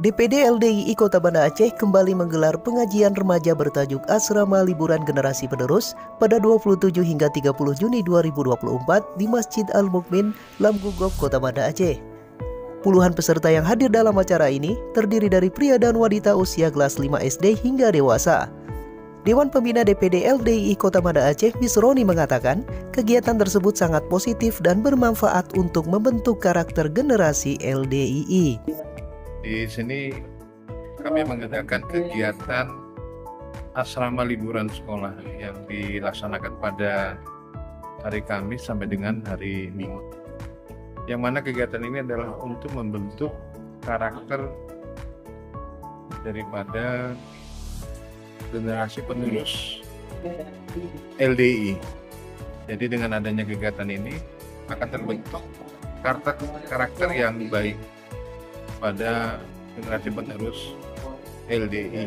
DPD LDII Kota Banda Aceh kembali menggelar pengajian remaja bertajuk Asrama Liburan Generasi Penerus pada 27 hingga 30 Juni 2024 di Masjid Al-Mukmin, Lamgugop, Kota Banda Aceh. Puluhan peserta yang hadir dalam acara ini terdiri dari pria dan wanita usia kelas 5 SD hingga dewasa. Dewan Pembina DPD LDII Kota Banda Aceh, Misroni, mengatakan kegiatan tersebut sangat positif dan bermanfaat untuk membentuk karakter generasi LDII. Di sini kami mengadakan kegiatan asrama liburan sekolah yang dilaksanakan pada hari Kamis sampai dengan hari Minggu. Yang mana kegiatan ini adalah untuk membentuk karakter daripada generasi penerus LDII. Jadi dengan adanya kegiatan ini akan terbentuk karakter yang baik pada generasi penerus LDII.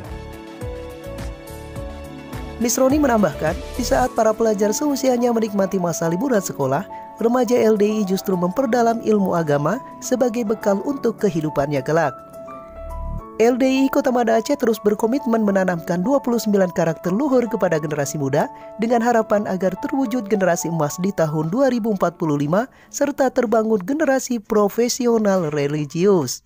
Misroni menambahkan, di saat para pelajar seusianya menikmati masa liburan sekolah, remaja LDII justru memperdalam ilmu agama sebagai bekal untuk kehidupannya kelak. LDII Kota Banda Aceh terus berkomitmen menanamkan 29 karakter luhur kepada generasi muda dengan harapan agar terwujud generasi emas di tahun 2045 serta terbangun generasi profesional religius.